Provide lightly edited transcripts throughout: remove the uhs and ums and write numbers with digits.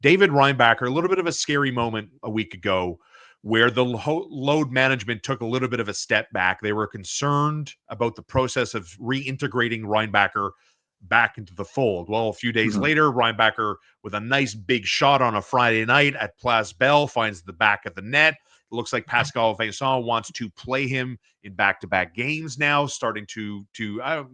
David Reinbacher, a little bit of a scary moment a week ago where the load management took a little bit of a step back. They were concerned about the process of reintegrating Reinbacher back into the fold. Well, a few days later, Reinbacher, with a nice big shot on a Friday night at Place Belle, finds the back of the net. It looks like Pascal Vincent wants to play him in back-to-back games now, starting to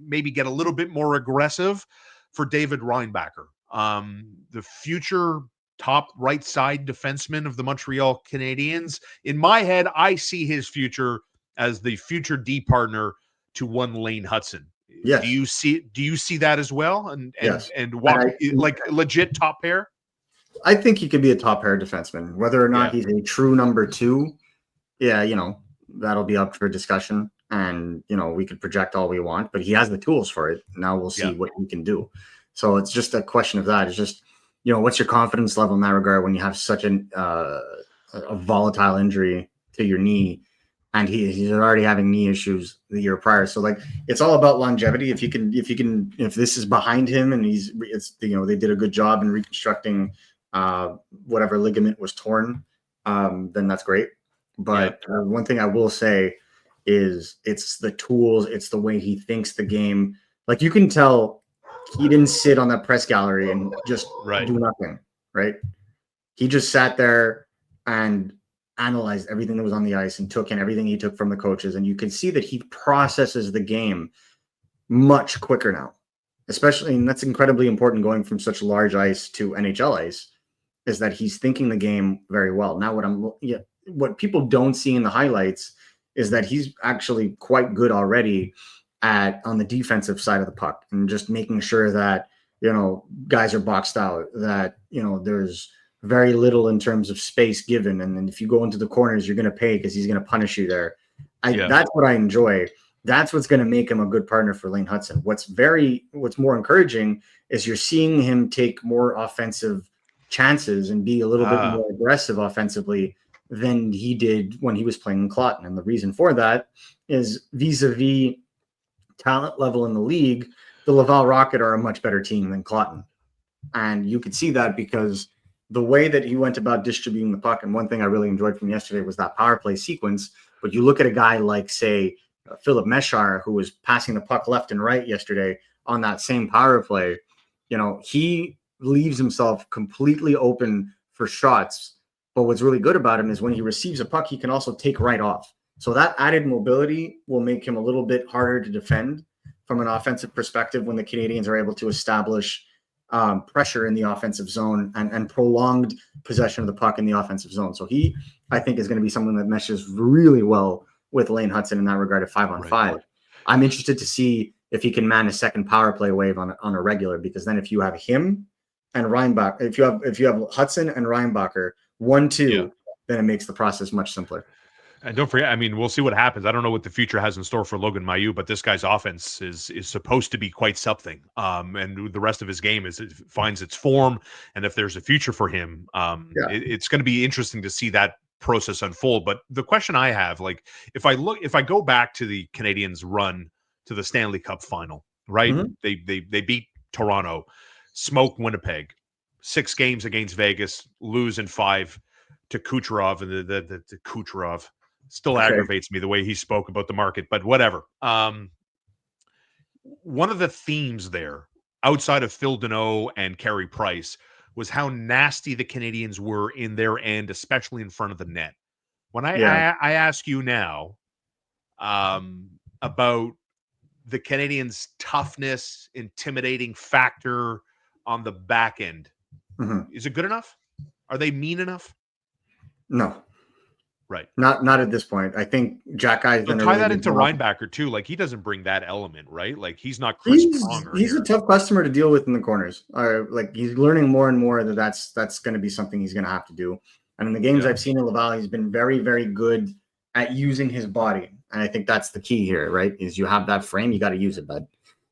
maybe get a little bit more aggressive for David Reinbacher. The future top right side defenseman of the Montreal Canadiens. In my head, I see his future as the future D partner to one Lane Hutson. Yes. Do you see that as well? Yes. And walk like legit top pair? I think he could be a top pair defenseman. Whether or not he's a true number 2, that'll be up for discussion. And, we could project all we want, but he has the tools for it. Now we'll see what he can do. So it's just a question of that. It's just, what's your confidence level in that regard when you have such a volatile injury to your knee, and he's already having knee issues the year prior. So it's all about longevity. If this is behind him and they did a good job in reconstructing whatever ligament was torn, then that's great. But one thing I will say is it's the tools, it's the way he thinks the game. Like, you can tell he didn't sit on that press gallery and just do nothing, right? He just sat there and analyzed everything that was on the ice and took in everything he took from the coaches. And you can see that he processes the game much quicker now, especially, and that's incredibly important going from such large ice to NHL ice, is that he's thinking the game very well. Now, what people don't see in the highlights is that he's actually quite good already on the defensive side of the puck, and just making sure that, guys are boxed out, that, there's very little in terms of space given. And then if you go into the corners, you're going to pay because he's going to punish you there. That's what I enjoy. That's what's going to make him a good partner for Lane Hutson. What's more encouraging is you're seeing him take more offensive chances and be a little bit more aggressive offensively than he did when he was playing in Clotten. And the reason for that is vis-a-vis talent level in the league, the Laval Rocket are a much better team than Clotten. And you could see that because the way that he went about distributing the puck, and one thing I really enjoyed from yesterday was that power play sequence. But you look at a guy like, say, Philip Meshar, who was passing the puck left and right yesterday on that same power play, he leaves himself completely open for shots. But what's really good about him is when he receives a puck, he can also take right off. So that added mobility will make him a little bit harder to defend from an offensive perspective when the Canadiens are able to establish pressure in the offensive zone and prolonged possession of the puck in the offensive zone. So he, I think, is going to be someone that meshes really well with Lane Hutson in that regard at 5-on-5. I'm interested to see if he can man a second power play wave on a regular, because then if you have him and Reinbacher, if you have Hutson and Reinbacher 1-2, then it makes the process much simpler. And don't forget, we'll see what happens. I don't know what the future has in store for Logan Mailloux, but this guy's offense is supposed to be quite something. And the rest of his game it finds its form. And if there's a future for him, it's going to be interesting to see that process unfold. But the question I have, if I go back to the Canadiens' run to the Stanley Cup final, right? Mm-hmm. They beat Toronto, smoke Winnipeg, 6 games against Vegas, lose in 5 to Kucherov, and the Kucherov still aggravates me the way he spoke about the market, but whatever. One of the themes there, outside of Phil Deneau and Carey Price, was how nasty the Canadiens were in their end, especially in front of the net. When I ask you now about the Canadiens' toughness, intimidating factor on the back end, is it good enough? Are they mean enough? No. Right. Not at this point. I think Jack Guy's done tie that into Reinbacher too. He doesn't bring that element, right? He's not Chris Pronger. He's a tough customer to deal with in the corners. He's learning more and more that's going to be something he's going to have to do. And in the games I've seen in Laval, he's been very, very good at using his body. And I think that's the key here, right? Is you have that frame, you got to use it, bud.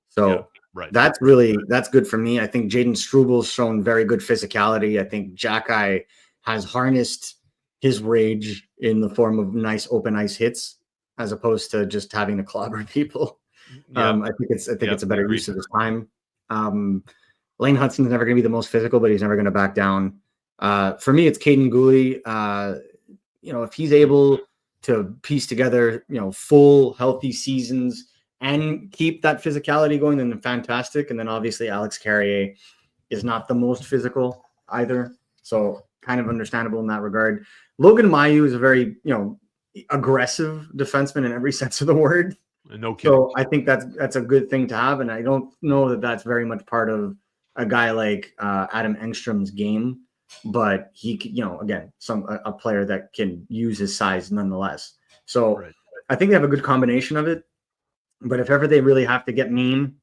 So that's good for me. I think Jaden Strubal's shown very good physicality. I think Jack Guy has harnessed his rage in the form of nice open ice hits, as opposed to just having to clobber people. I think it's a better use of his time. Lane Hutson's never going to be the most physical, but he's never going to back down. For me, it's Caden Gooley. If he's able to piece together, full healthy seasons and keep that physicality going, then fantastic. And then obviously Alex Carrier is not the most physical either. So kind of understandable in that regard. Logan Mailloux is a very, aggressive defenseman in every sense of the word. No kidding. So I think that's a good thing to have. And I don't know that that's very much part of a guy like Adam Engstrom's game, but he, again, a player that can use his size nonetheless. So right. I think they have a good combination of it. But if ever they really have to get mean,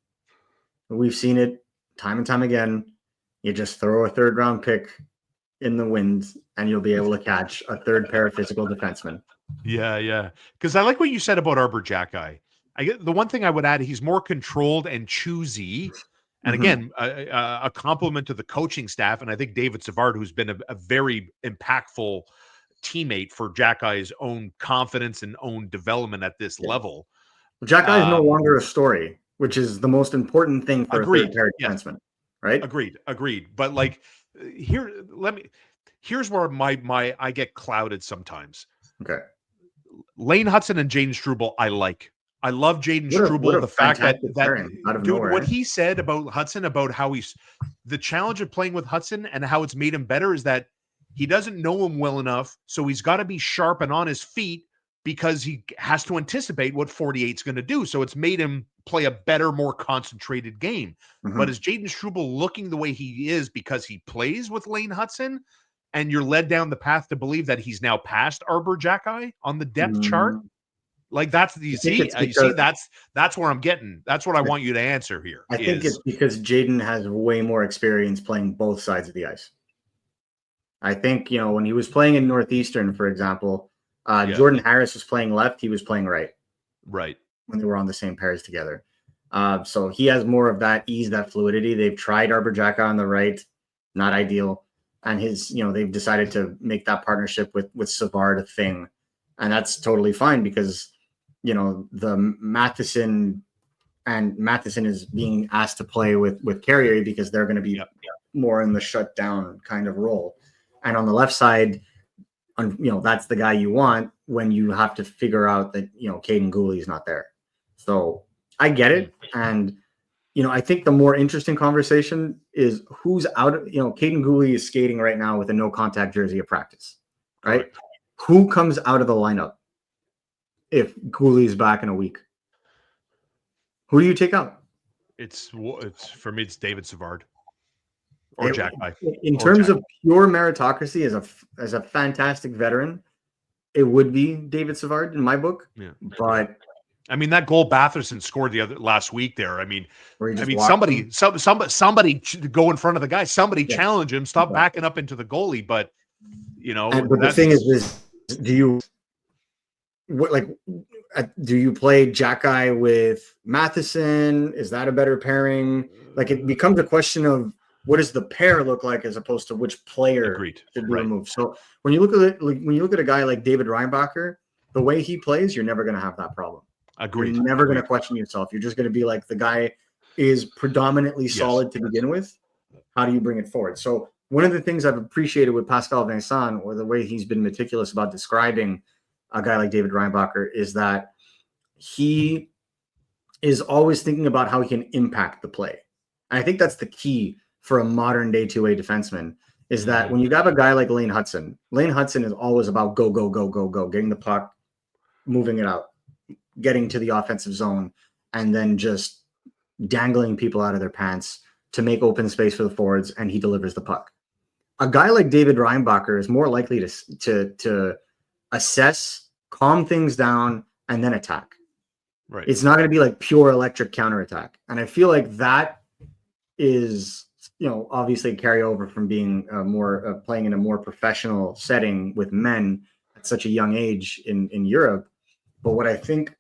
we've seen it time and time again. You just throw a third round pick in the wind and you'll be able to catch a third pair of physical defensemen. Yeah. Because I like what you said about Arbor Jackeye. The one thing I would add, he's more controlled and choosy. And again, a compliment to the coaching staff. And I think David Savard, who's been a very impactful teammate for Jackeye's own confidence and own development at this level. Jackeye is no longer a story, which is the most important thing for a third pair defenseman, right? Agreed. But like here's where my I get clouded sometimes. Okay. Lane Hutson and Jaden Struble, I love Jaden Struble. The fact that dude, what he said about Hutson, about how the challenge of playing with Hutson and how it's made him better is that he doesn't know him well enough, so he's got to be sharp and on his feet because he has to anticipate what 48's going to do. So it's made him play a better, more concentrated game. But is Jaden Struble looking the way he is because he plays with Lane Hutson? And you're led down the path to believe that he's now past Arbor Jackeye on the depth chart? Like that's that's where I'm getting. That's what I want you to answer here. I think it's because Jaden has way more experience playing both sides of the ice. I think, when he was playing in Northeastern, for example, Jordan Harris was playing left, he was playing right. Right. When they were on the same pairs together. So he has more of that ease, that fluidity. They've tried Arbor Jackeye on the right, not ideal. And they've decided to make that partnership with Savard a thing. And that's totally fine because, the Matheson is being asked to play with Carrier because they're going to be more in the shutdown kind of role. And on the left side, that's the guy you want when you have to figure out that, Caden Gooley is not there. So I get it. And, I think the more interesting conversation is who's out of, Caden Gooley is skating right now with a no contact jersey at practice, right? Who comes out of the lineup if Gooley's back in a week? Who do you take out? It's for me, it's David Savard. Or Jackeye. In terms of pure meritocracy, as a fantastic veteran, it would be David Savard in my book. Yeah. But I mean, that goal Batherson scored last week there. Somebody go in front of the guy. Somebody challenge him. Stop backing up into the goalie. But but the thing is, do you play Jackeye with Matheson? Is that a better pairing? Like, it becomes a question of what does the pair look like as opposed to which player should be removed. So when you look at a guy like David Reinbacher, the way he plays, you're never going to have that problem. Agreed. You're never going to question yourself. You're just going to be like, the guy is predominantly solid to begin with. How do you bring it forward? So one of the things I've appreciated with Pascal Vincent, or the way he's been meticulous about describing a guy like David Reinbacher, is that he is always thinking about how he can impact the play. And I think that's the key for a modern day two-way defenseman, is that when you have a guy like Lane Hutson is always about go, getting the puck, moving it out, getting to the offensive zone, and then just dangling people out of their pants to make open space for the forwards, and he delivers the puck. A guy like David Reinbacher is more likely to assess, calm things down, and then attack. Right. It's not going to be like pure electric counterattack. And I feel like that is, obviously carry over from being playing in a more professional setting with men at such a young age in Europe. But what I think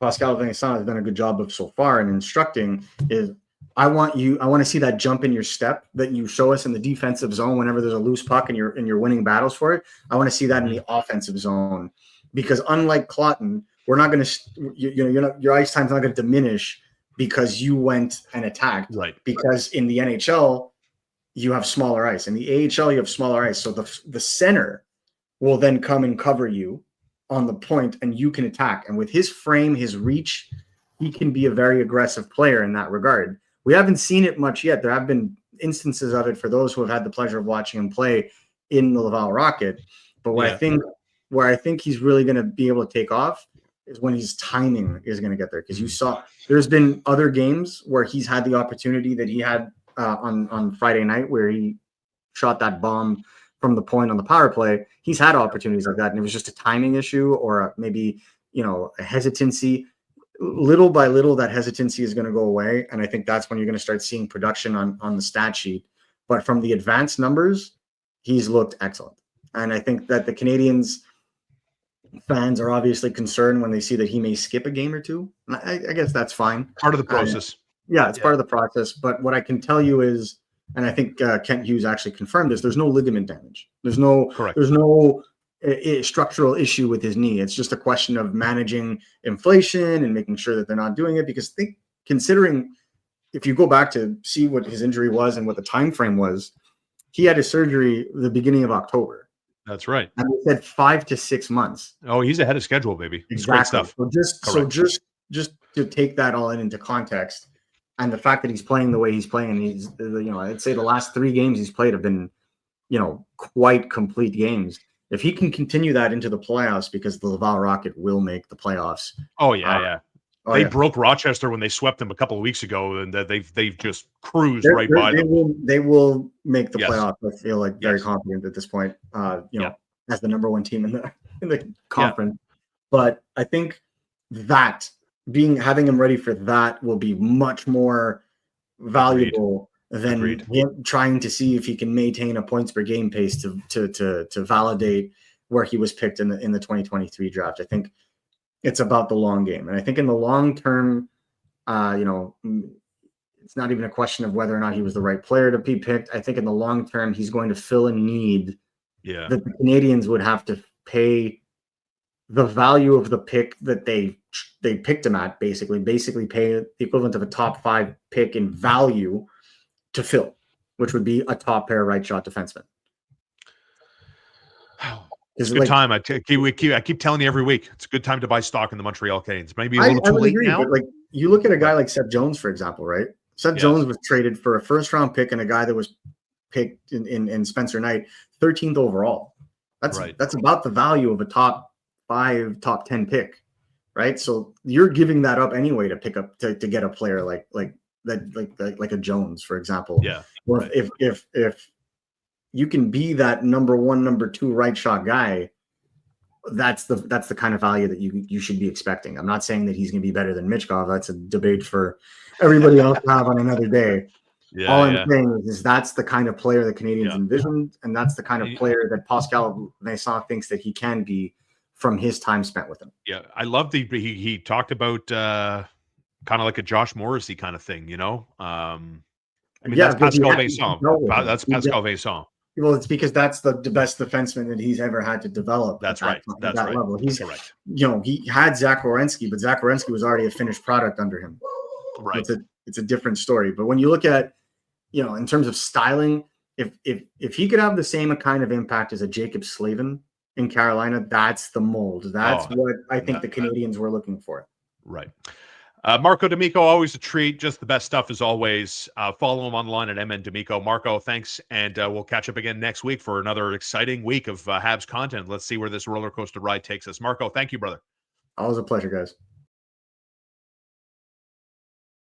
Pascal Vincent has done a good job of so far in instructing is I want to see that jump in your step that you show us in the defensive zone whenever there's a loose puck and you're winning battles for it. I want to see that in the offensive zone, because unlike Clotton, we're not going to, your ice time's not going to diminish because you went and attacked. Right. Because in the NHL, you have smaller ice. In the AHL, you have smaller ice. So the center will then come and cover you on the point, and you can attack. And with his frame, his reach, he can be a very aggressive player in that regard. We haven't seen it much yet. There have been instances of it for those who have had the pleasure of watching him play in the Laval Rocket. But where I think he's really going to be able to take off is when his timing is going to get there. Because you saw there's been other games where he's had the opportunity that he had on Friday night where he shot that bomb from the point on the power play. He's had opportunities like that, and it was just a timing issue or maybe a hesitancy. Little by little, that hesitancy is going to go away, and I think that's when you're going to start seeing production on the stat sheet. But from the advanced numbers, he's looked excellent, and I think that the Canadiens fans are obviously concerned when they see that he may skip a game or two. I guess that's fine. Part of the process. It's part of the process. But what I can tell you is, and I think Kent Hughes actually confirmed this, there's no ligament damage. There's no structural issue with his knee. It's just a question of managing inflation and making sure that they're not doing it. Because considering if you go back to see what his injury was and what the time frame was, he had his surgery the beginning of October. That's right. And they said 5 to 6 months. Oh, he's ahead of schedule, baby. It's great stuff. So just to take that all into context, and the fact that he's playing the way he's playing, and he's I'd say the last 3 games he's played have been quite complete games. If he can continue that into the playoffs, because the Laval Rocket will make the playoffs. Oh yeah. They broke Rochester when they swept them a couple of weeks ago, and they've just cruised by them. They will make the playoffs. I feel like very confident at this point. As the number 1 team in the conference. Yeah. But I think that having him ready for that will be much more valuable than him trying to see if he can maintain a points per game pace to validate where he was picked in the 2023 draft. I think it's about the long game. And I think in the long term, it's not even a question of whether or not he was the right player to be picked. I think in the long term, he's going to fill a need that the Canadiens would have to pay the value of the pick that they picked him at, basically pay the equivalent of a top 5 pick in value to fill, which would be a top pair right shot defenseman. It's a good time. I keep telling you every week, it's a good time to buy stock in the Montreal Canadiens. Maybe a little too late now. But you look at a guy like Seth Jones, for example, right? Seth Jones was traded for a first-round pick and a guy that was picked in Spencer Knight, 13th overall. That's about the value of a top 5, top 10 pick, right? So you're giving that up anyway to pick up to get a player like a Jones, for example. Yeah. Or if you can be that number 1, number 2 right shot guy, that's the kind of value that you should be expecting. I'm not saying that he's going to be better than Michkov. That's a debate for everybody else to have on another day. All I'm saying is that's the kind of player the Canadiens envisioned, and that's the kind of player that Pascal Vincent thinks that he can be from his time spent with him. Yeah, I love he talked about kind of like a Josh Morrissey kind of thing, that's Pascal Vincent. That's Pascal Vincent. Well, it's because that's the best defenseman that he's ever had to develop. That's right. That's that level. He's correct. He had Zach Werenski, but Zach Werenski was already a finished product under him. Right. It's a different story. But when you look at, in terms of styling, if he could have the same kind of impact as a Jacob Slavin in Carolina, that's the mold. That's what I think the Canadiens were looking for. Right. Marco D'Amico, always a treat. Just the best stuff as always. Follow him online at MN D'Amico. Marco, thanks. And we'll catch up again next week for another exciting week of Habs content. Let's see where this roller coaster ride takes us. Marco, thank you, brother. Always a pleasure, guys.